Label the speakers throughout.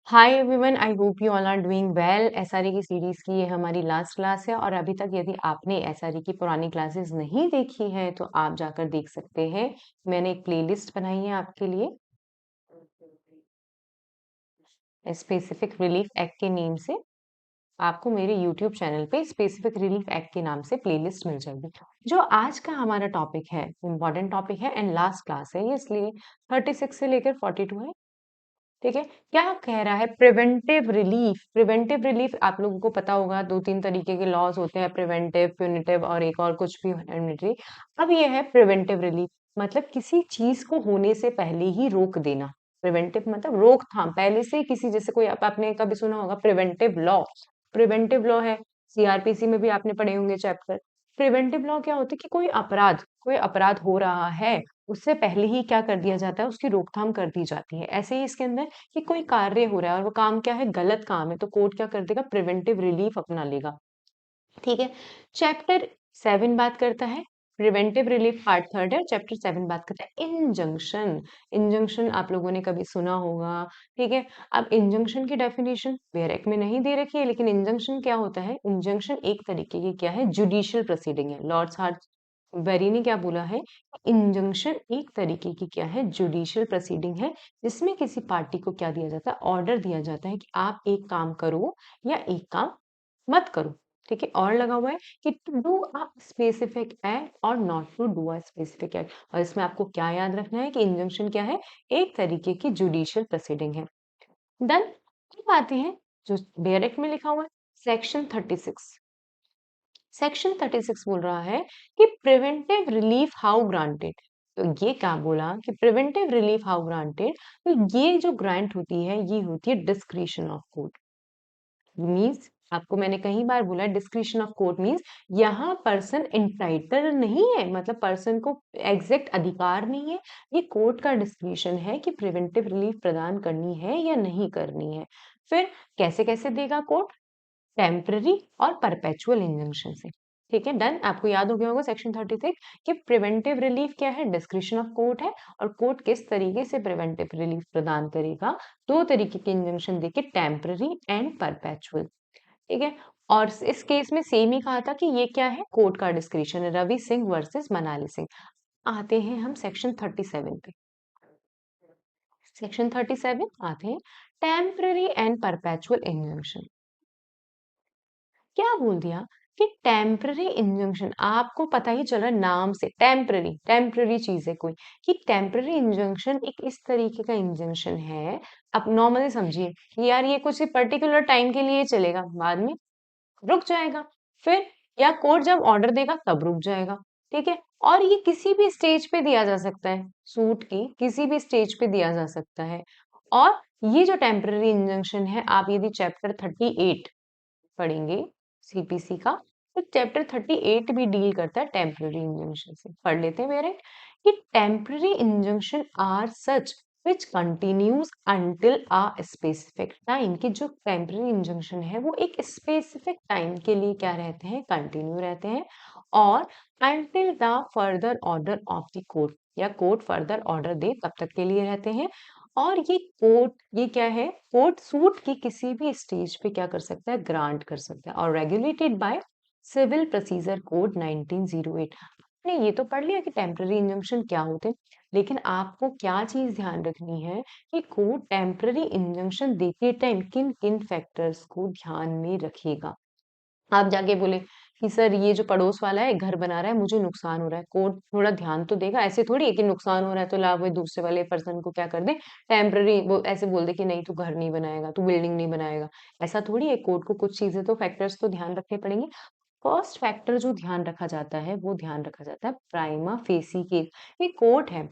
Speaker 1: Hi everyone, I hope you all are doing well. SRE की series की ये हमारी लास्ट क्लास है और अभी तक यदि आपने एसआरई की पुरानी क्लासेस नहीं देखी है तो आप जाकर देख सकते हैं। मैंने एक प्लेलिस्ट बनाई है आपके लिए स्पेसिफिक रिलीफ एक्ट के नेम से। आपको मेरे यूट्यूब चैनल पे स्पेसिफिक रिलीफ एक्ट के नाम से प्लेलिस्ट मिल जाएगी। जो आज का हमारा टॉपिक है, इम्पोर्टेंट टॉपिक है एंड लास्ट क्लास है, ये इसलिए 36 से लेकर 42 है। ठीक है। क्या कह रहा है? Preventive relief. प्रिवेंटिव रिलीफ आप लोगों को पता होगा, दो तीन तरीके के लॉज होते हैं, प्रिवेंटिव, प्यूनिटिव और एक और कुछ भी यूनिटरी। अब ये है प्रिवेंटिव रिलीफ, मतलब किसी चीज को होने से पहले ही रोक देना। प्रिवेंटिव मतलब रोकथाम, पहले से ही किसी, जैसे कोई आपने कभी सुना होगा प्रिवेंटिव लॉ। प्रिवेंटिव लॉ है, सीआरपीसी में भी आपने पढ़े होंगे चैप्टर। प्रिवेंटिव लॉ क्या होता है कि कोई अपराध हो रहा है, उससे पहले ही क्या कर दिया जाता है, उसकी रोकथाम कर दी जाती है। ऐसे ही इसके अंदर कि कोई कार्य हो रहा है और वो काम क्या है, गलत काम है, तो कोर्ट क्या कर देगा, प्रिवेंटिव रिलीफ अपना लेगा। ठीक है। चैप्टर 7 बात करता है, प्रिवेंटिव रिलीफ पार्ट थर्ड है। चैप्टर 7 बात करता है इंजंक्शन। इंजंक्शन आप लोगों ने कभी सुना होगा। ठीक है। अब इंजंक्शन की डेफिनेशन बेरेक में नहीं दे रखी है, लेकिन इंजंक्शन क्या होता है? इंजंक्शन एक तरीके की क्या है, जुडिशियल प्रोसीडिंग है। लॉर्ड्स वेरी ने क्या बोला है? इंजंक्शन एक तरीके की क्या है, जुडिशियल प्रोसीडिंग है, जिसमें किसी पार्टी को क्या दिया जाता है, ऑर्डर दिया जाता है कि आप एक काम करो या एक काम मत करो। ठीक है। और लगा हुआ है कि to do a specific act or not to do a specific act. और इसमें आपको क्या याद रखना है कि इंजंक्शन क्या है, एक तरीके की जुडिशियल प्रोसीडिंग है। डन। अब आते हैं जो बेयर एक्ट में लिखा हुआ है, सेक्शन 36। सेक्शन 36 बोल रहा है कि प्रिवेंटिव रिलीफ हाउ ग्रांटेड। तो ये क्या बोला कि प्रिवेंटिव रिलीफ हाउ ग्रांटेड, तो ये जो ग्रांट होती है ये होती है डिस्क्रिशन ऑफ कोर्ट। मीन्स आपको मैंने कई बार बोला, डिस्क्रिशन ऑफ कोर्ट मीन्स यहाँ पर्सन इंटाइटल नहीं है, मतलब पर्सन को एग्जैक्ट अधिकार नहीं है। ये कोर्ट का डिस्क्रिशन है कि प्रिवेंटिव रिलीफ प्रदान करनी है या नहीं करनी है। फिर कैसे कैसे देगा कोर्ट? टेम्पररी और परपेचुअल इंजंक्शन से। ठीक है। डन। आपको याद हो गया होगा सेक्शन 36 कि प्रिवेंटिव रिलीफ क्या है, डिस्क्रिशन ऑफ कोर्ट है, और कोर्ट किस तरीके से प्रिवेंटिव रिलीफ प्रदान करेगा, दो तरीके के इंजंक्शन देके, टेम्पररी एंड परपेचुअल। ठीक है। और इस केस में सेम ही कहा था कि ये क्या है, कोर्ट का डिस्क्रिशन है। रवि सिंह वर्सेस मनाली सिंह। आते हैं हम सेक्शन 37 पे। सेक्शन 37 आते हैं, टेम्पररी एंड परपेचुअल इंजंक्शन। क्या बोल दिया कि टेम्पररी इंजंक्शन, आपको पता ही चल रहा है नाम से, टेम्पररी टेम्पररी चीज है कोई, कि टेम्पररी इंजंक्शन एक इस तरीके का इंजंक्शन है। अब नॉर्मली समझिए कि यार ये कुछ पर्टिकुलर टाइम के लिए चलेगा, बाद में रुक जाएगा। फिर या कोर्ट जब ऑर्डर देगा तब रुक जाएगा। ठीक है। और ये किसी भी स्टेज पे दिया जा सकता है, सूट की किसी भी स्टेज पे दिया जा सकता है। और ये जो टेम्पररी इंजंक्शन है, आप यदि चैप्टर 38 पढ़ेंगे सीपीसी का, तो चैप्टर 38 भी डील करता है टेम्पररी इंजंक्शन से। पढ़ लेते हैं मेरे कि temporary injunction are such which continues until a specific time. कि जो टेम्पररी इंजंक्शन है वो एक स्पेसिफिक टाइम के लिए क्या रहते हैं, कंटिन्यू रहते हैं। और until the further order of the court, या कोर्ट फर्दर ऑर्डर दे तब तक के लिए रहते हैं। और ये कोर्ट, ये क्या है, कोर्ट सूट की किसी भी स्टेज पे क्या कर सकता है, ग्रांट कर सकता है, और regulated by civil procedure code 1908। आपने ये तो पढ़ लिया कि टेम्पररी इंजंक्शन क्या होते हैं, लेकिन आपको क्या चीज ध्यान रखनी है कि कोर्ट टेम्पररी इंजंक्शन देते टाइम किन किन फैक्टर्स को ध्यान में रखेगा। आप जाके बोले कि सर ये जो पड़ोस वाला है घर बना रहा है, मुझे नुकसान हो रहा है, कोर्ट थोड़ा ध्यान तो देगा। ऐसे थोड़ी है कि नुकसान हो रहा है तो ला वो दूसरे वाले पर्सन को क्या कर दे, टेम्पररी वो ऐसे बोल दे कि नहीं तू घर नहीं बनाएगा, तू बिल्डिंग नहीं बनाएगा। ऐसा थोड़ी है, कोर्ट को कुछ चीजें तो फैक्टर्स तो ध्यान रखने पड़ेंगे। फर्स्ट फैक्टर जो ध्यान रखा जाता है वो ध्यान रखा जाता है प्राइमा फेसी केस। ये कोर्ट है।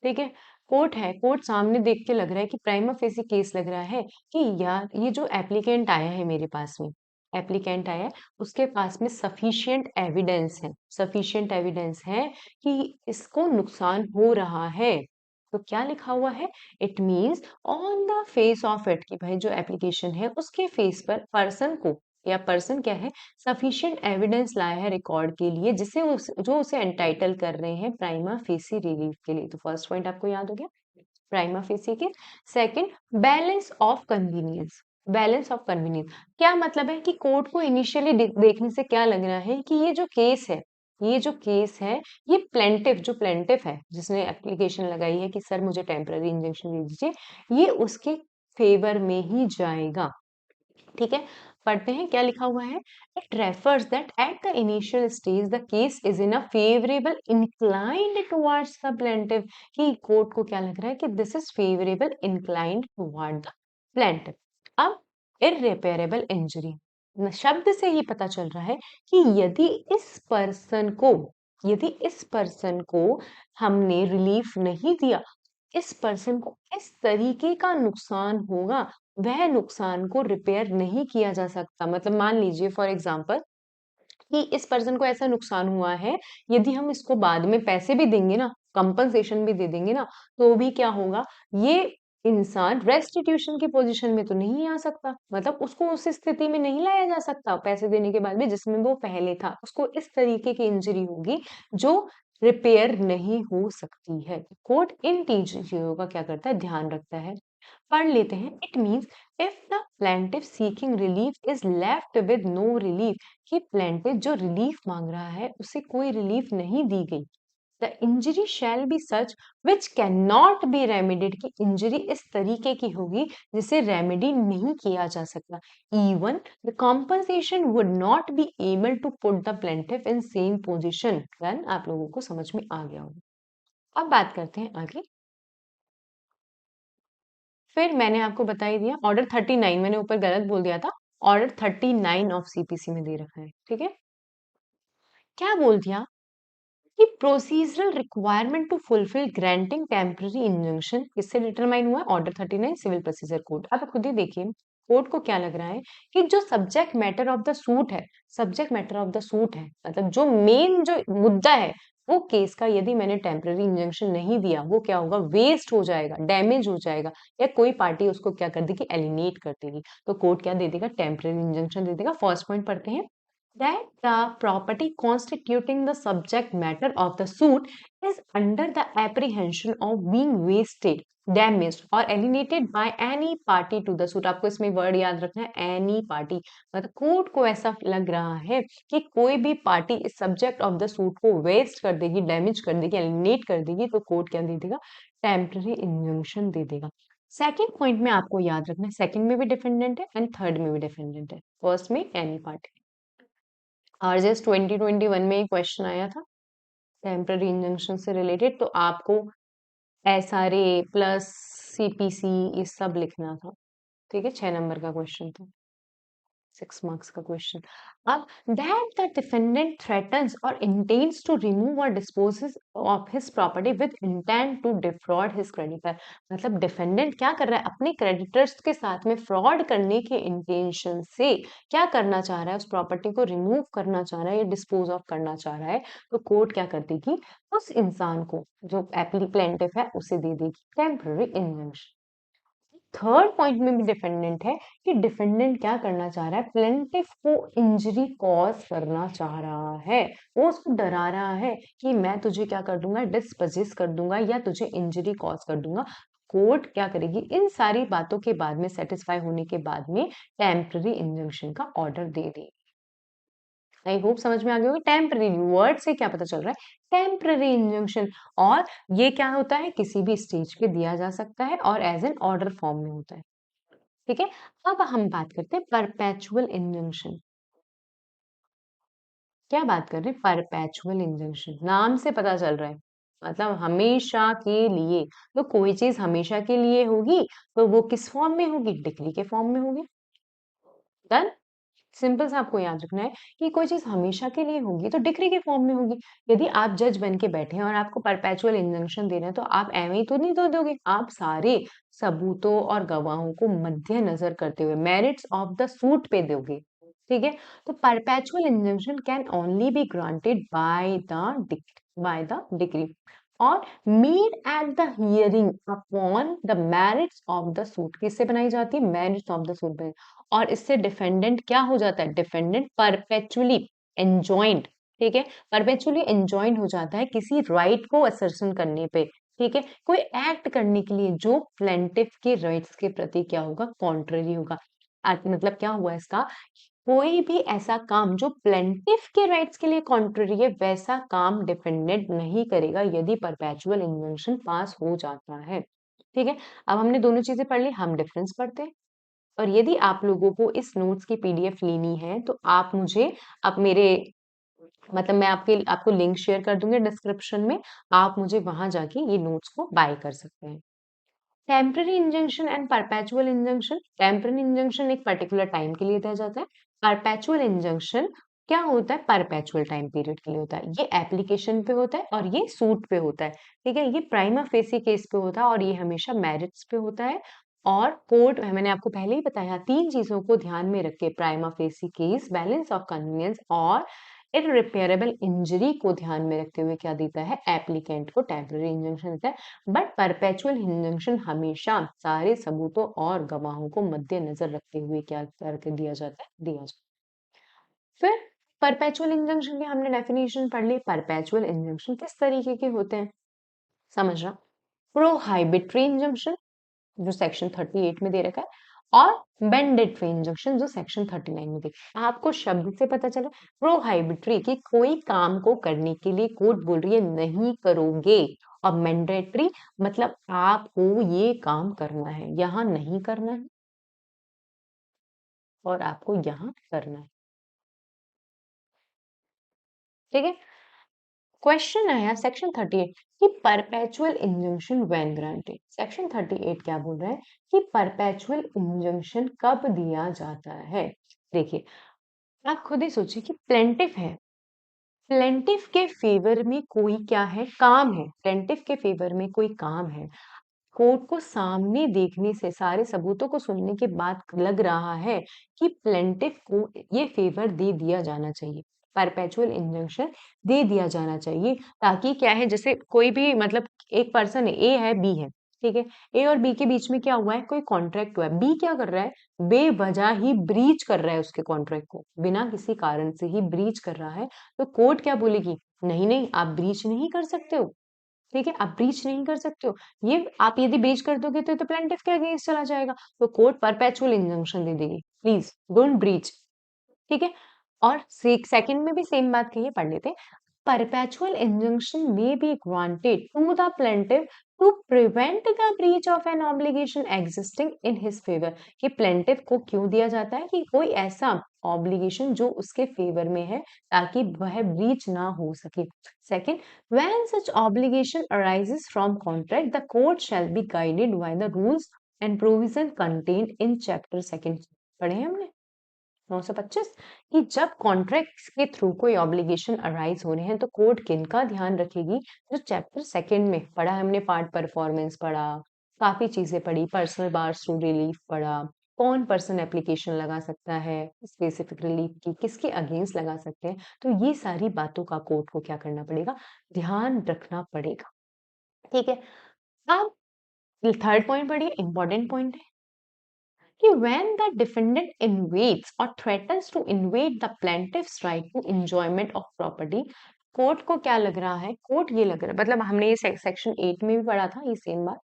Speaker 1: ठीक है। कोर्ट है, कोर्ट सामने देख के लग रहा है कि प्राइमा फेसी केस लग रहा है कि यार ये जो एप्लीकेंट आया है मेरे पास में, एप्लीकेंट आया है, उसके पास में सफिशिएंट एविडेंस है, सफिशिएंट एविडेंस है कि इसको नुकसान हो रहा है। तो क्या लिखा हुआ है, it means on the face of it, कि भाई जो एप्लीकेशन है उसके फेस पर पर्सन को, या पर्सन क्या है, सफिशिएंट एविडेंस लाया है रिकॉर्ड के लिए, जो उसे एंटाइटल कर रहे हैं प्राइमा फेसी रिलीफ के लिए। तो फर्स्ट पॉइंट आपको याद हो गया। Prima facie case. Second, balance of convenience. Balance of convenience क्या मतलब है कि कोर्ट को इनिशियली देखने से क्या लग रहा है कि ये जो केस है, ये जो केस है, ये प्लेंटिफ है जिसने एप्लीकेशन लगाई है कि सर मुझे टेम्पररी इंजंक्शन दे दीजिए, ये उसके फेवर में ही जाएगा। ठीक है, पढ़ते हैं क्या लिखा हुआ है। It refers that at the initial stage the case is in a favourable inclined towards the plaintiff, कि कोर्ट को क्या लग रहा है कि this is favourable inclined toward the plaintiff. अब इररिपेयरेबल इंजरी, शब्द से ही पता चल रहा है कि यदि इस पर्सन को हमने रिलीफ नहीं दिया, इस पर्सन को इस तरीके का नुकसान होगा, वह नुकसान को रिपेयर नहीं किया जा सकता। मतलब मान लीजिए फॉर एग्जांपल कि इस पर्सन को ऐसा नुकसान हुआ है, यदि हम इसको बाद में पैसे भी देंगे ना, कंपनसेशन भी दे देंगे ना, तो भी क्या होगा, ये इंसान रेस्टिट्यूशन की पोजीशन में तो नहीं आ सकता, मतलब उसको उस स्थिति में नहीं लाया जा सकता पैसे देने के बाद भी जिसमें वो पहले था। उसको इस तरीके की इंजरी होगी जो रिपेयर नहीं हो सकती है। कोर्ट इन तीन चीजों का क्या करता है, ध्यान रखता है। पढ़ लेते हैं। It means if the plaintiff seeking relief is left with no relief, कि प्लेंटिफ जो रिलीफ मांग रहा है उसे कोई रिलीफ नहीं दी गई। The injury shall be such which can not be remedied, की इंजरी इस तरीके की होगी जिसे रेमेडी नहीं किया जा सकता। Even the compensation would not be able to put the plaintiff in same position. Then आप लोगों को समझ में आ गया होगा। अब बात करते हैं आगे। फिर मैंने आपको बता ही दिया ऑर्डर 39, मैंने ऊपर गलत बोल दिया था, ऑर्डर 39 ऑफ सीपीसी में दे रखा है। ठीक है, क्या बोल दिया कि procedural requirement to fulfil granting temporary injunction किससे डिटरमाइन हुआ है, ऑर्डर 39 सिविल प्रोसीजर कोड। अब खुद ही देखिए कोर्ट को क्या लग रहा है कि जो subject matter of the suit है, subject matter of the suit है, मतलब जो मेन जो मुद्दा है वो केस का, यदि मैंने टेम्पररी इंजंक्शन नहीं दिया, वो क्या होगा, वेस्ट हो जाएगा, डैमेज हो जाएगा, या कोई पार्टी उसको क्या कर देगी, एलिनेट कर देगी। तो कोर्ट क्या दे देगा, टेम्पररी इंजंक्शन दे देगा। फर्स्ट पॉइंट पढ़ते हैं। That the property constituting the subject matter of the suit is under the apprehension of being wasted, damaged or alienated by any party to the suit। आपको इसमें word याद रखना है, any party, मतलब court को ऐसा लग रहा है कि कोई भी पार्टी इस सब्जेक्ट ऑफ द सूट को वेस्ट कर देगी, डैमेज कर देगी, एलिनेट कर देगी, तो कोर्ट क्या दे देगा, टेम्पररी इंजंक्शन दे देगा। सेकंड पॉइंट में आपको याद रखना है, सेकंड में भी डिफेंडेंट है एंड थर्ड में भी डिफेंडेंट है, फर्स्ट में एनी पार्टी। आरजेएस 2021 में एक क्वेश्चन आया था टेम्पररी इंजंक्शन से रिलेटेड, तो आपको एसआरए प्लस सीपीसी ये सब लिखना था। ठीक है, 6 नंबर का क्वेश्चन था, 6 मार्क्स का क्वेश्चन। अब that the defendant threatens or intends to remove or disposes of his property with intent to defraud his creditor, मतलब डिफेंडेंट क्या कर रहा है, अपने क्रेडिटर्स के साथ में फ्रॉड करने के इंटेंशन से क्या करना चाह रहा है, उस प्रॉपर्टी को रिमूव करना चाह रहा है या डिस्पोज ऑफ करना चाह रहा है। तो कोर्ट क्या कर देगी, उस इंसान को जो प्लेंटिफ है उसे दे देगी टेम्पररी इंजंक्शन। थर्ड पॉइंट में भी डिफेंडेंट है कि डिफेंडेंट क्या करना चाह रहा है, प्लेंटिफ को इंजरी कॉज करना चाह रहा है, वो उसको डरा रहा है कि मैं तुझे क्या कर दूंगा, डिस्पजेस कर दूंगा या तुझे इंजरी कॉज कर दूंगा। कोर्ट क्या करेगी, इन सारी बातों के बाद में, सेटिस्फाई होने के बाद में टेम्पररी इंजंक्शन का ऑर्डर दे देगी। आई होप समझ में आ गया होगा। टेम्पररी वर्ड से क्या पता चल रहा है, टेम्पररी इंजंक्शन, और ये क्या होता है, किसी भी स्टेज पे दिया जा सकता है और एज एन ऑर्डर फॉर्म में होता है। ठीक है, अब हम बात करते हैं परपेचुअल इंजंक्शन। क्या बात कर रहे हैं, परपेचुअल इंजंक्शन, नाम से पता चल रहा है, मतलब हमेशा के लिए। तो कोई चीज हमेशा के लिए होगी तो वो किस फॉर्म में होगी, डिक्री के फॉर्म में होगी। डन, सिंपल सा आपको याद रखना है कि कोई चीज हमेशा के लिए होगी तो डिक्री के फॉर्म में होगी। यदि आप जज बन के बैठे हैं और आपको परपेचुअल इंजंक्शन देना है तो आप एवं ही तो नहीं दो दोगे, आप सारे सबूतों और गवाहों को मद्देनजर करते हुए मेरिट्स ऑफ द सूट पे दोगे। ठीक है, तो perpetual injunction can only be granted by the decree or made at the hearing upon the merits of the suit. किससे बनाई जाती है, मेरिट्स ऑफ द सूट। और इससे डिफेंडेंट क्या हो जाता है, डिफेंडेंट परपेचुअली एंजॉइंड। ठीक है, परपेचुअली एंजॉइंड हो जाता है किसी राइट को असर्शन करने पे, ठीक है, कोई एक्ट करने के लिए जो प्लेंटिफ के राइट्स के प्रति क्या होगा, कॉन्ट्ररी होगा। मतलब क्या हुआ इसका, कोई भी ऐसा काम जो प्लेंटिफ के राइट्स के लिए कॉन्ट्ररी है, वैसा काम डिफेंडेंट नहीं करेगा यदि परपेचुअल इन्जंक्शन पास हो जाता है। ठीक है, अब हमने दोनों चीजें पढ़ ली, हम डिफरेंस पढ़ते हैं। और यदि आप लोगों को इस नोट्स की पीडीएफ लेनी है तो आप मुझे, आप मेरे, मतलब मैं आपको लिंक शेयर कर दूंगी डिस्क्रिप्शन में, आप मुझे वहां जाके ये नोट्स को बाय कर सकते हैं। Temporary injunction and perpetual injunction. Temporary injunction एक पर्टिकुलर टाइम के लिए दिया जाता है। परपेचुअल इंजंक्शन क्या होता है, परपेचुअल टाइम पीरियड के लिए होता है। ये एप्लीकेशन पे होता है और ये सूट पे होता है। ठीक है, ये प्राइमा फेसी केस पे होता है और ये हमेशा मेरिट्स पे होता है। और कोर्ट, मैंने आपको पहले ही बताया, तीन चीजों को ध्यान में रख के, prima facie case, balance of convenience और इररिपेयरेबल इंजरी को ध्यान में रखते हुए क्या देता है, एप्लीकेंट को टेम्पररी इंजंक्शन देता है। बट परपेचुअल इंजंक्शन हमेशा सारे सबूतों और गवाहों को मद्देनजर रखते हुए क्या करके दिया जाता है, दिया जाता है। फिर परपेचुअल इंजंक्शन की हमने डेफिनेशन पढ़ ली। परपेचुअल इंजंक्शन किस तरीके के होते हैं, समझना। प्रोहाइबिटरी इंजंक्शन जो सेक्शन 38 में दे रखा है, और बेंडेटरी इंजंक्शन जो सेक्शन 39 में दे रखा है। आपको शब्द से पता चला, प्रोहाइबिटरी कि कोई काम को करने के लिए कोर्ट बोल रही है नहीं करोगे, और मैंडेटरी मतलब आपको ये काम करना है, यहाँ नहीं करना है और आपको यहाँ करना है। ठीक है, क्वेश्चन आया सेक्शन 38 कि perpetual injunction when granted. Section 38 क्या बोल रहा है कि परपेचुअल इंजंक्शन कब दिया जाता है। देखिए, आप खुद ही सोचिए कि प्लेंटिफ है, प्लेंटिफ के फेवर में कोई क्या है, काम है, प्लेंटिफ के फेवर में कोई काम है। कोर्ट को सामने देखने से, सारे सबूतों को सुनने के बाद लग रहा है कि प्लेंटिफ को ये फेवर दे दिया जाना चाहिए, परपेचुअल इंजंक्शन दे दिया जाना चाहिए। ताकि क्या है, जैसे कोई भी, मतलब एक पर्सन है, ए है, बी है, ठीक है, ए और बी के बीच में क्या हुआ है, कोई कॉन्ट्रैक्ट हुआ है। बी क्या कर रहा है, बेवजह ही ब्रीच कर रहा है उसके कॉन्ट्रैक्ट को, बिना किसी कारण से ही ब्रीच कर रहा है। तो कोर्ट क्या बोलेगी, नहीं नहीं, आप ब्रीच नहीं कर सकते हो। ठीक है, आप ब्रीच नहीं कर सकते हो, ये आप यदि ब्रीच कर दोगे तो ये तो प्लेंटिफ के अगेंस्ट चला जाएगा। तो कोर्ट परपेचुअल इंजंक्शन दे देगी, प्लीज डोंट ब्रीच। ठीक है, और सेकंड में भी सेम बात कही है, पढ़ लेते हैं। Perpetual injunction may be granted to the plaintiff to prevent the breach of an obligation existing in his favor। कि plaintiff को क्यों दिया जाता है, कि कोई ऐसा obligation जो उसके फेवर में है, ताकि वह breach ना हो सके। Second, when such obligation arises from contract, the court shall be guided by the rules and provision contained in chapter second। पढ़े हैं हमने 925 कि जब कॉन्ट्रैक्ट के थ्रू कोई ऑब्लिगेशन अराइज हो रहे हैं तो कोर्ट किनका ध्यान रखेगी, जो चैप्टर सेकंड में पढ़ा है हमने, पार्ट परफॉर्मेंस पढ़ा, काफी चीजें पढ़ी, पर्सनल बार्स टू रिलीफ पढ़ा, कौन पर्सन एप्लीकेशन लगा सकता है स्पेसिफिक रिलीफ की, किसके अगेंस्ट लगा सकते हैं। तो ये सारी बातों का कोर्ट को क्या करना पड़ेगा, ध्यान रखना पड़ेगा। ठीक है, अब थर्ड पॉइंट पढ़िए, इंपॉर्टेंट पॉइंट है कि when the defendant invades or threatens to invade the plaintiff's right to enjoyment of property। Court को क्या लग रहा है, कोर्ट ये लग रहा है, मतलब हमने ये सेक्शन 8 में भी पढ़ा था ये सेम बात,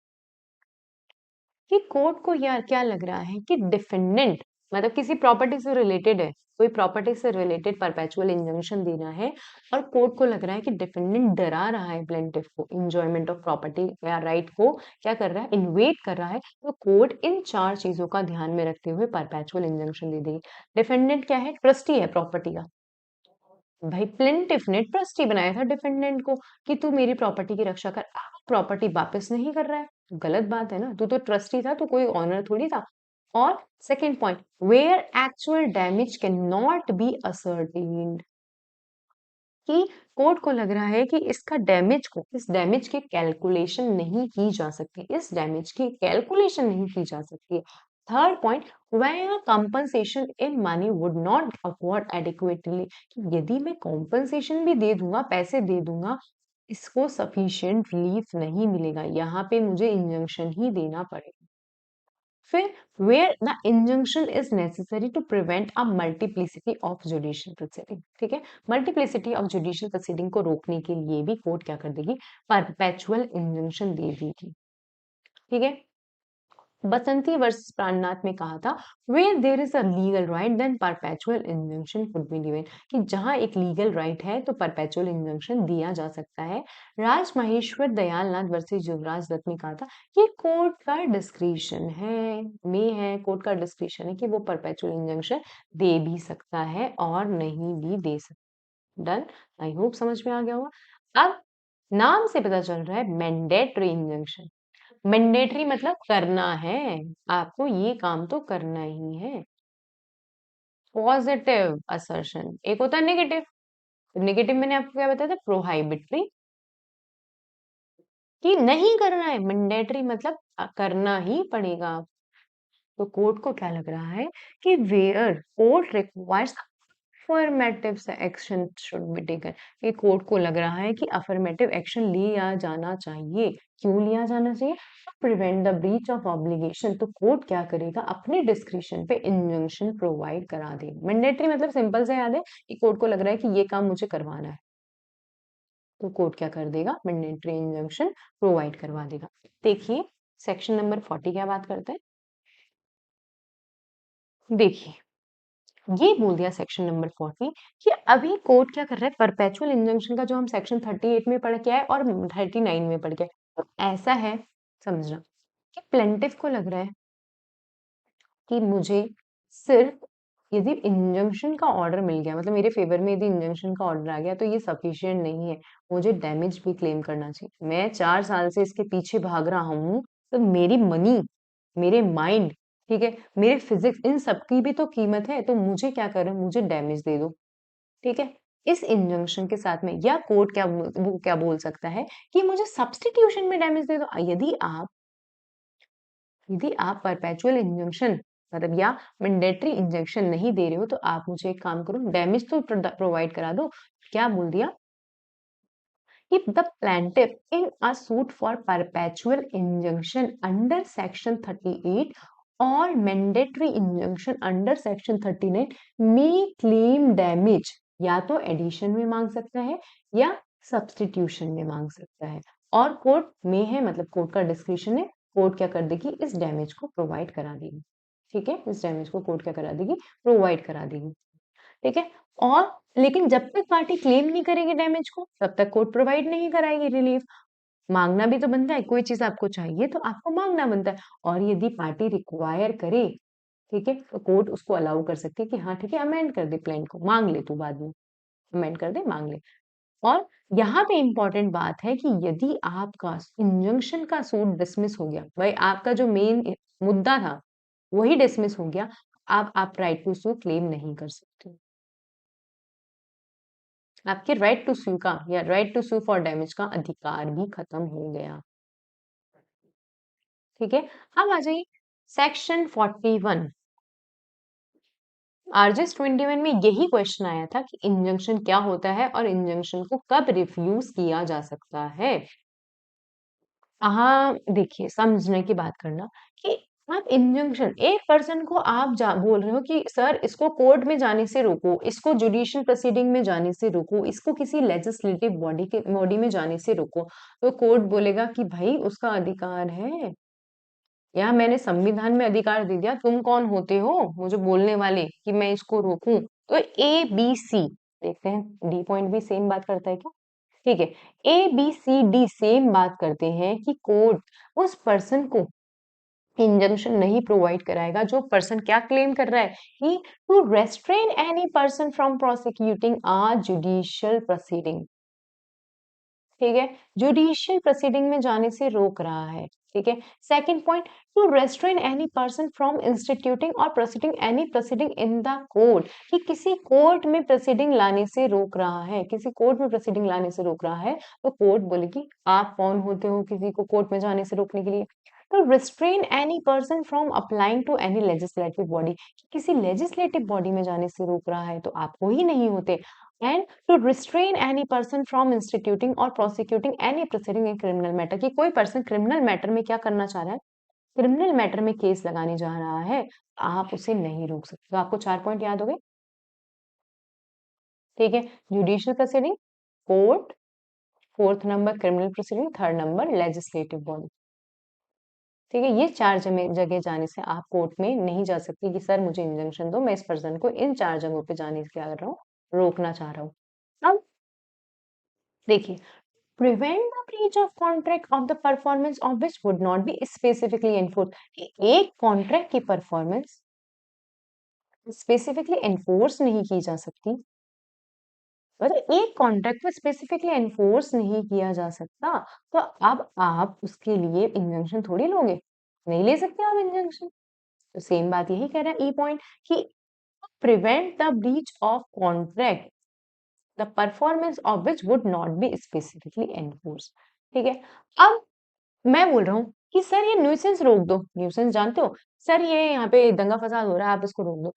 Speaker 1: कि कोर्ट को यार क्या लग रहा है कि डिफेंडेंट, मतलब किसी प्रॉपर्टी से रिलेटेड है, कोई प्रॉपर्टी से रिलेटेड परपेचुअल इंजंक्शन देना है, और कोर्ट को लग रहा है कि डिफेंडेंट डरा रहा है प्लेंटिफ को इंजॉयमेंट ऑफ प्रॉपर्टी या राइट को, क्या कर रहा है, इन्वेट कर रहा है। तो कोर्ट इन चार चीजों का ध्यान में रखते हुए परपेचुअल इंजंक्शन दे देगी। डिफेंडेंट क्या है, ट्रस्टी है प्रॉपर्टी का, भाई प्लेंटिफ ने ट्रस्टी बनाया था डिफेंडेंट को कि तू मेरी प्रॉपर्टी की रक्षा कर, प्रॉपर्टी वापस नहीं कर रहा है, गलत बात है ना, तू तो ट्रस्टी था, तू कोई ऑनर थोड़ी था। और second point, where actual damage can not be ascertained, कि कोर्ट को लग रहा है कि इसका डैमेज को, इस डैमेज की कैलकुलेशन नहीं की जा सकती, इस डैमेज की कैलकुलेशन नहीं की जा सकती। Third point, where compensation in money would not afford adequately, कि यदि मैं कॉम्पनसेशन भी दे दूंगा, पैसे दे दूंगा, इसको सफिशिएंट रिलीफ नहीं मिलेगा, यहाँ पे मुझे इंजंक्शन ही देना पड़ेगा। फिर where the injunction is necessary to prevent a multiplicity of judicial proceeding. ठीक है, मल्टीप्लिसिटी ऑफ जुडिशियल प्रोसीडिंग को रोकने के लिए भी कोर्ट क्या कर देगी, परपेचुअल इंजंक्शन दे देगी। ठीक है, बसंती वर्सेस प्राणनाथ में कहा था where there is a legal right then perpetual injunction could be given, कि जहां एक लीगल राइट है तो परपेचुअल इंजंक्शन दिया जा सकता है। राज महेश्वर दयालनाथ वर्सेस युवराज दत्त में कहा था ये कोर्ट का डिस्क्रिशन है कोर्ट का डिस्क्रिशन है कि वो परपेचुअल इंजंक्शन दे भी सकता है और नहीं भी दे सकता। डन, आई होप समझ में आ गया होगा। अब नाम से पता चल रहा है मैंडेटरी इंजंक्शन। मैंडेटरी मतलब करना है, आपको ये काम तो करना ही है। पॉजिटिव असर्शन, एक होता है नेगेटिव। नेगेटिव मैंने आपको क्या बताया था, प्रोहाइबिटरी, कि नहीं करना है। मैंडेटरी मतलब करना ही पड़ेगा। तो कोर्ट को क्या लग रहा है कि where court requires affirmative action should be taken, ये कोर्ट को लग रहा है कि अफर्मेटिव एक्शन लिया जाना चाहिए। क्यों लिया जाना चाहिए, prevent the breach of obligation. तो कोर्ट क्या करेगा, अपने डिस्क्रिप्शन पे इंजंक्शन प्रोवाइड करा देगा। मैंडेटरी मतलब सिंपल से याद है कि कोर्ट को लग रहा है कि ये काम मुझे करवाना है, तो कोर्ट क्या कर देगा, मैंडेटरी इंजंक्शन प्रोवाइड करवा देगा। देखिए सेक्शन नंबर 40 क्या बात करता है, देखिए ये बोल दिया सेक्शन नंबर 40 कि अभी कोर्ट क्या कर रहा है, परपेचुअल इंजंक्शन का जो हम सेक्शन 38 में पढ़ के आए और 39 में पढ़ के आए, तो ऐसा है समझना कि प्लेंटिफ को लग रहा है कि मुझे सिर्फ यदि इंजंक्शन का ऑर्डर मिल गया, मतलब मेरे फेवर में यदि इंजंक्शन का ऑर्डर आ गया तो ये सफिशिएंट नहीं है, मुझे डैमेज भी क्लेम करना चाहिए। मैं 4 साल से इसके पीछे भाग रहा हूँ, तो मेरी मनी, मेरे माइंड, ठीक है, मेरे फिजिक्स, इन सब की भी तो कीमत है, तो मुझे क्या करें, मुझे डैमेज दे दो। ठीक है, इस इंजंक्शन के साथ में या कोर्ट क्या वो क्या बोल सकता है कि मुझे सब्स्टिट्यूशन में डैमेज दे दो। यदि आप परपेचुअल इंजंक्शन मतलब या मैंडेटरी इंजेक्शन नहीं दे रहे हो, तो आप मुझे एक काम करो, डैमेज तो प्रोवाइड करा दो। क्या बोल दिया, if the plaintiff in a suit for perpetual injunction under section 38 or mandatory injunction under section 39 may claim damage, या तो एडिशन में मांग सकता है या सब्स्टिट्यूशन में मांग सकता है, और कोर्ट में है मतलब कोर्ट का डिस्क्रिप्शन है, कोर्ट क्या कर देगी, इस डैमेज को प्रोवाइड करा देगी। ठीक है, इस डैमेज को कोर्ट क्या करा देगी, प्रोवाइड करा देगी। ठीक है, और लेकिन जब तक पार्टी क्लेम नहीं करेगी डैमेज को, तब तक कोर्ट प्रोवाइड नहीं कराएगी रिलीफ। मांगना भी तो बनता है, कोई चीज आपको चाहिए तो आपको मांगना बनता है, और यदि पार्टी रिक्वायर करे, ठीक है, तो कोर्ट उसको अलाउ कर सकती है कि हाँ ठीक है, अमेंड कर दे प्लान को, मांग ले तू बाद में, अमेंड कर दे, मांग ले। और यहाँ पे इंपॉर्टेंट बात है कि यदि आपका इंजंक्शन का सूट डिसमिस हो गया, भाई आपका जो मेन मुद्दा था वही डिसमिस हो गया, आप राइट टू सू क्लेम नहीं कर सकते। आपके राइट टू सू का या right to sue for damage का अधिकार भी खत्म हो गया। ठीक है, अब आ जाइए सेक्शन 41। आरजेस 21 में यही क्वेश्चन आया था कि इंजंक्शन क्या होता है और इंजंक्शन को कब रिफ्यूज किया जा सकता है। हाँ देखिए, समझने की बात करना कि आप इंजंक्शन, एक पर्सन को आप बोल रहे हो कि सर इसको कोर्ट में जाने से रोको, इसको जुडिशियल प्रोसीडिंग में जाने से रोको, इसको किसी लेजिस्लेटिव बॉडी में जाने से रोको, तो कोर्ट बोलेगा कि भाई उसका अधिकार है, या मैंने संविधान में अधिकार दे दिया, तुम कौन होते हो मुझे बोलने वाले कि मैं इसको रोकूं। तो ए बी सी, देखते हैं डी पॉइंट भी सेम बात करता है क्या। ठीक है, A B C D same बात करते हैं कि कोर्ट उस पर्सन को इंजंक्शन नहीं प्रोवाइड कराएगा जो पर्सन क्या क्लेम कर रहा है कि to restrain any person from prosecuting a judicial proceeding. ठीक है, जुडिशियल प्रोसीडिंग में जाने से रोक रहा है। ठीक है, second point, to restrain any person from instituting or proceeding any proceeding in the court, कि किसी कोर्ट में प्रोसीडिंग लाने से रोक रहा है, किसी कोर्ट में प्रोसीडिंग लाने से रोक रहा है, तो कोर्ट बोलेगी आप कौन होते हो किसी को कोर्ट में जाने से रोकने के लिए। तो restrain any person from applying to any legislative body, किसी लेजिस्लेटिव बॉडी में जाने से रोक रहा है तो आपको ही नहीं होते। And to restrain any person from instituting or prosecuting any proceeding in criminal matter, कि कोई पर्सन क्रिमिनल मैटर में क्या करना चाह रहा है, क्रिमिनल मैटर में केस लगाने जा रहा है, आप उसे नहीं रोक सकते। तो आपको 4 पॉइंट याद हो गए? ठीक है, judicial proceeding, court, fourth number criminal proceeding, third number legislative body. ठीक है, ये 4 जगह जाने से आप कोर्ट में नहीं जा सकती कि सर मुझे इंजंक्शन दो, मैं इस पर्सन को इन 4 जगहों पे जाने से क्या कर रहा हूँ, रोकना चाह रहा हूँ। अब देखिए, prevent the breach of contract of the performance of which would not be specifically enforced, कि एक कॉन्ट्रैक्ट की परफॉर्मेंस स्पेसिफिकली एनफोर्स नहीं की जा सकती, मतलब एक कॉन्ट्रैक्ट को स्पेसिफिकली एनफोर्स नहीं किया जा सकता, तो अब आप उसके लिए इंजंक्शन थोड़ी लोगे, नहीं ले सकते आप इंजंक्शन। तो सेम बात यही कह रहा है ई पॉइंट कि prevent the breach of contract the performance of which would not be specifically enforce. ठीक है, अब मैं बोल रहा हूँ कि सर ये न्यूसेंस रोक दो, न्यूसेंस जानते हो, सर ये यहाँ पे दंगा फसाद हो रहा है, आप इसको रोक दो।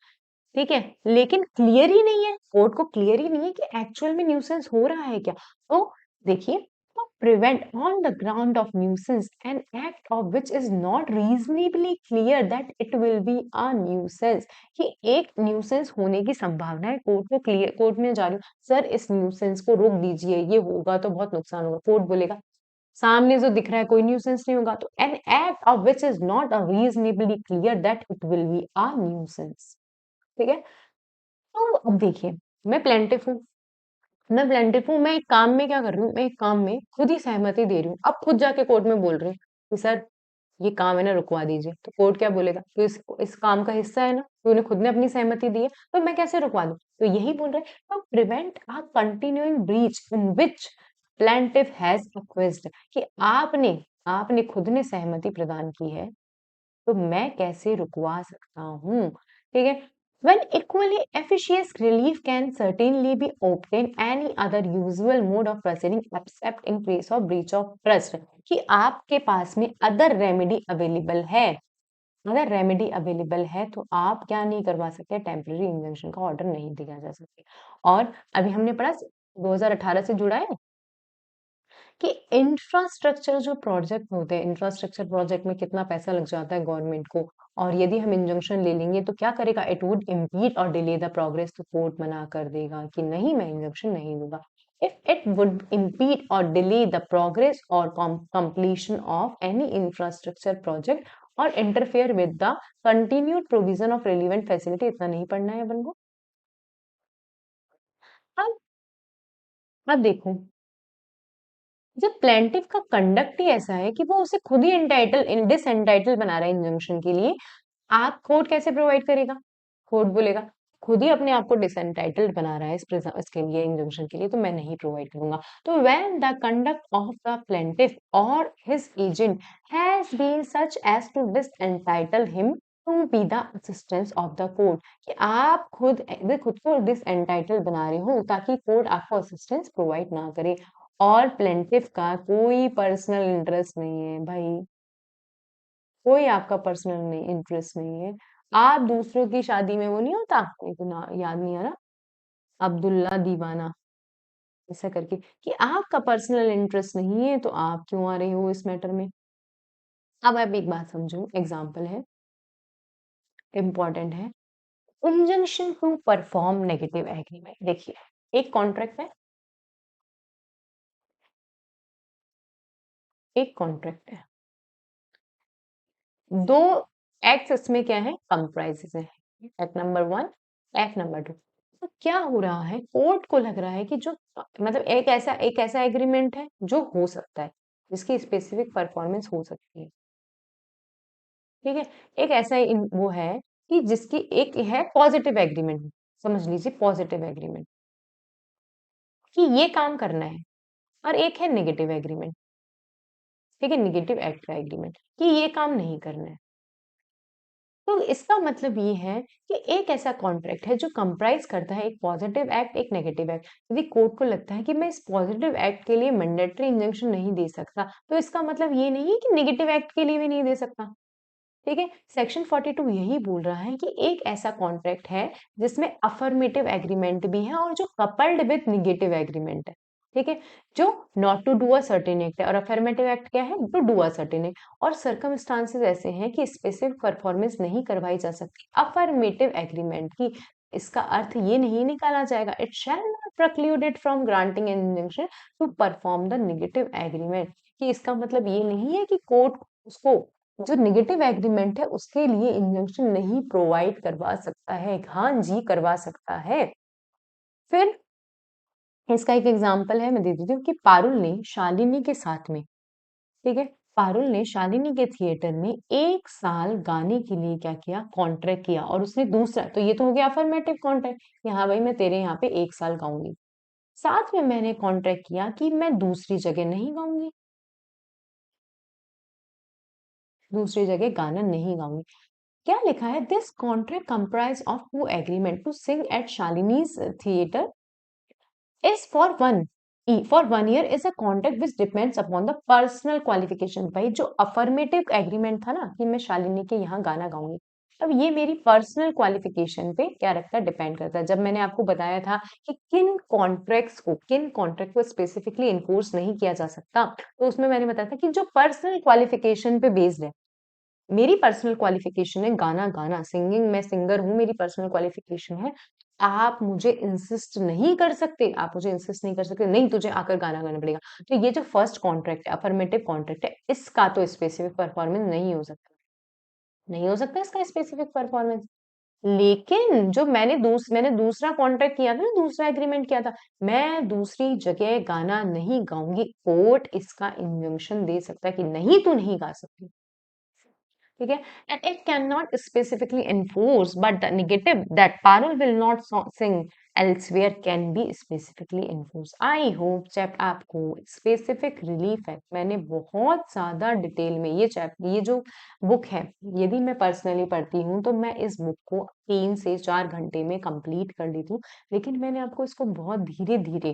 Speaker 1: ठीक है, लेकिन क्लियर ही नहीं है, कोर्ट को क्लियर ही नहीं है कि एक्चुअल में न्यूसेंस हो रहा है क्या। तो देखिए, तो prevent on the ground of nuisance an act of which is not reasonably clear that it will be a nuisance, कि एक न्यूसेंस होने की संभावना है, कोर्ट को क्लियर, कोर्ट में जा रही हूँ, सर इस न्यूसेंस को रोक दीजिए, ये होगा तो बहुत नुकसान होगा, कोर्ट बोलेगा सामने जो दिख रहा है कोई न्यूसेंस नहीं होगा, तो an act of which is not a reasonably clear that it will be a nuisance. ठीक है, तो अब देखिए, मैं प्लेंटिफ हूँ, मैं एक काम में क्या कर रही हूँ, मैं एक काम में खुद ही सहमति दे रही हूँ, अब खुद जाके कोर्ट में बोल रही हूँ कि सर ये काम है ना, रुकवा दीजिए, तो कोर्ट क्या बोलेगा, तो इस काम का हिस्सा है ना, तो उन्हें खुद ने अपनी सहमति दी है, तो मैं कैसे रुकवा दूं। तो यही बोल रहे हैं, तो prevent a continuing breach in which plaintiff has acquiesced, कि आपने आपने खुद ने सहमति प्रदान की है, तो मैं कैसे रुकवा सकता हूँ। ठीक है, when equally efficacious relief can certainly be obtained any other usual mode of proceeding except in case of breach of trust, कि आपके पास में अदर रेमेडी अवेलेबल है, अगर रेमेडी अवेलेबल है तो आप क्या नहीं करवा सकते, टेम्पररी इंजंक्शन का ऑर्डर नहीं दिया जा सकता। और अभी हमने पढ़ा 2018 से जुड़ा है कि इंफ्रास्ट्रक्चर जो प्रोजेक्ट होते हैं, इंफ्रास्ट्रक्चर प्रोजेक्ट में कितना पैसा लग जाता है गवर्नमेंट को, और यदि हम इंजंक्शन ले लेंगे तो क्या करेगा, it would impede or delay the progress, तो कोर्ट मना कर देगा कि नहीं मैं इंजंक्शन नहीं दूंगा। If it would impede or delay the progress or completion of any infrastructure project or interfere with the continued provision of relevant facility, इतना नहीं पढ़ना है अपन को। अब अब देखो, जब प्लेंटिफ का कंडक्ट ही ऐसा है कि वो उसे खुद ही एंटाइटल डिसएंटाइटल बना रहा है इंजंक्शन के लिए, आप कोर्ट कैसे प्रोवाइड करेगा, कोर्ट बोलेगा खुद ही अपने आप को डिसएंटाइटल्ड बना रहा है इसके लिए, इंजंक्शन के लिए, तो मैं नहीं प्रोवाइड करूंगा। तो when the conduct of the plaintiff or his agent has been such as to disentitle him to be the assistance of the court, कि आप खुद को डिसएंटाइटल बना रहे हो ताकि कोर्ट आपको असिस्टेंस प्रोवाइड ना करे, और प्लेंटिफ का कोई पर्सनल इंटरेस्ट नहीं है भाई, कोई आपका पर्सनल नहीं इंटरेस्ट नहीं है। आप दूसरों की शादी में वो नहीं होता, इतना याद नहीं आ रहा, अब्दुल्ला दीवाना, ऐसा करके, कि आपका पर्सनल इंटरेस्ट नहीं है तो आप क्यों आ रहे हो इस मैटर में। अब आप एक बात समझो, एग्जाम्पल है, इंपॉर्टेंट है, injunction to perform negative agreement. देखिए, एक कॉन्ट्रैक्ट है, एक कॉन्ट्रैक्ट है, दो एक्ट्स इसमें क्या है, कंप्राइजेस है, एक्ट नंबर 1, एक्ट नंबर 2। तो क्या हो रहा है, कोर्ट को लग रहा है कि जो मतलब एक ऐसा एग्रीमेंट है जो हो सकता है, जिसकी स्पेसिफिक परफॉर्मेंस हो सकती है। ठीक है, एक ऐसा वो है कि जिसकी एक है पॉजिटिव एग्रीमेंट, समझ लीजिए पॉजिटिव एग्रीमेंट कि ये काम करना है, और एक है नेगेटिव एग्रीमेंट, ठीक है, नेगेटिव एक्ट का एग्रीमेंट कि ये काम नहीं करना है। तो इसका मतलब ये है कि एक ऐसा कॉन्ट्रैक्ट है जो कंप्राइज करता है एक पॉजिटिव एक्ट, एक नेगेटिव एक्ट। यदि कोर्ट को लगता है कि मैं इस पॉजिटिव एक्ट के लिए मैंडेटरी इंजंक्शन नहीं दे सकता, तो इसका मतलब ये नहीं है कि नेगेटिव एक्ट के लिए भी नहीं दे सकता। ठीक है, सेक्शन 42 यही बोल रहा है कि एक ऐसा कॉन्ट्रैक्ट है जिसमें अफर्मेटिव एग्रीमेंट भी है और जो कपल्ड विद नेगेटिव एग्रीमेंट है। ठीक है? जो not to do a certain act है और अफर्मेटिव एक्ट क्या है? To do a certain act और सर्कमस्टांसेस ऐसे हैं कि स्पेसिफिक परफॉर्मेंस नहीं करवाई जा सकती अफर्मेटिव एग्रीमेंट की। इसका अर्थ ये नहीं निकाला जाएगा it shall not preclude it from granting an injunction to perform the negative agreement कि इसका मतलब ये नहीं है कि कोर्ट उसको जो नेगेटिव एग्रीमेंट है उसके लिए इंजंक्शन नहीं प्रोवाइड करवा सकता है। हाँ जी, करवा सकता है। फिर इसका एक एग्जाम्पल है, मैं दे देती हूँ कि पारुल ने शालिनी के साथ में, ठीक है, पारुल ने शालिनी के थिएटर में 1 साल गाने के लिए क्या किया, कॉन्ट्रैक्ट किया और उसने दूसरा, तो ये तो हो गया अफर्मेटिव कॉन्ट्रैक्ट कि हाँ भाई मैं तेरे यहाँ पे 1 साल गाऊंगी। साथ में मैंने कॉन्ट्रैक्ट किया कि मैं दूसरी जगह नहीं गाऊंगी, दूसरी जगह गाना नहीं गाऊंगी। क्या लिखा है, this contract comprise of two agreement to sing at Shalini's theatre is for 1 year is a contract which depends upon the personal qualification। भाई जो अफर्मेटिव एग्रीमेंट था ना कि मैं शालिनी के यहाँ गाना गाऊंगी, अब ये मेरी पर्सनल क्वालिफिकेशन पे क्या रखता है, डिपेंड करता है। जब मैंने आपको बताया था कि किन कॉन्ट्रैक्ट को स्पेसिफिकली इन्फोर्स नहीं किया जा सकता, तो उसमें मैंने बताया था कि जो पर्सनल क्वालिफिकेशन पे बेस्ड है, मेरी पर्सनल क्वालिफिकेशन है गाना गाना, सिंगिंग, मैं सिंगर हूँ, मेरी पर्सनल क्वालिफिकेशन है। आप मुझे इंसिस्ट नहीं कर सकते, आप मुझे इंसिस्ट नहीं कर सकते, नहीं तुझे आकर गाना गाना पड़ेगा। तो ये जो फर्स्ट कॉन्ट्रैक्ट है, अफर्मेटिव कॉन्ट्रैक्ट है, इसका तो स्पेसिफिक परफॉर्मेंस नहीं हो सकता, नहीं हो सकता इसका स्पेसिफिक परफॉर्मेंस। लेकिन जो मैंने दूसरा कॉन्ट्रैक्ट किया था ना, दूसरा एग्रीमेंट किया था, मैं दूसरी जगह गाना नहीं गाऊंगी, कोर्ट इसका इंजंक्शन दे सकता है कि नहीं तू नहीं गा सकती। ठीक है, and it cannot specifically enforce but the negative that Parul will not sing elsewhere can be specifically enforced। I hope चैप्ट आपको स्पेसिफिक रिलीफ है, मैंने बहुत ज्यादा डिटेल में ये जो बुक है, यदि मैं पर्सनली पढ़ती हूँ तो मैं इस बुक को 3 से 4 घंटे में कंप्लीट कर लेती हूँ, लेकिन मैंने आपको इसको बहुत धीरे धीरे,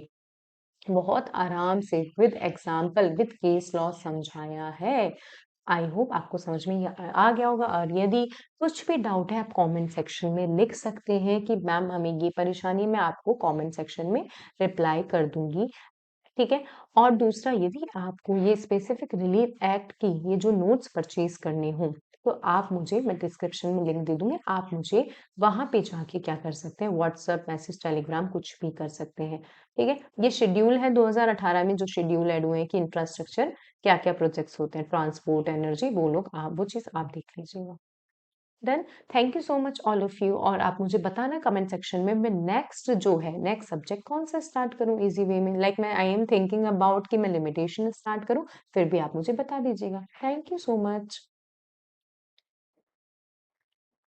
Speaker 1: बहुत आराम से, with example, with case law समझाया है। आई होप आपको समझ में आ गया होगा, और यदि कुछ भी डाउट है आप कमेंट सेक्शन में लिख सकते हैं कि मैम हमें ये परेशानी है, मैं आपको कमेंट सेक्शन में रिप्लाई कर दूंगी। ठीक है, और दूसरा, यदि आपको ये स्पेसिफिक रिलीफ एक्ट की ये जो नोट्स परचेज करने हो, तो आप मुझे, मैं डिस्क्रिप्शन में लिंक दे दूंगी, आप मुझे वहां पे जाके क्या कर सकते हैं, व्हाट्सएप मैसेज, टेलीग्राम, कुछ भी कर सकते हैं। ठीक है, ये शेड्यूल है 2018 में जो शेड्यूल एड हुए हैं कि इंफ्रास्ट्रक्चर क्या क्या प्रोजेक्ट्स होते हैं, ट्रांसपोर्ट, एनर्जी, वो लोग आप वो चीज आप देख लीजिएगा। Done, thank you so much all of you, और आप मुझे बताना कमेंट सेक्शन में मैं नेक्स्ट जो है, नेक्स्ट सब्जेक्ट कौन सा स्टार्ट करूं इजी वे में, लाइक मैं आई एम थिंकिंग अबाउट कि मैं लिमिटेशन स्टार्ट करूं, फिर भी आप मुझे बता दीजिएगा। Thank you so much.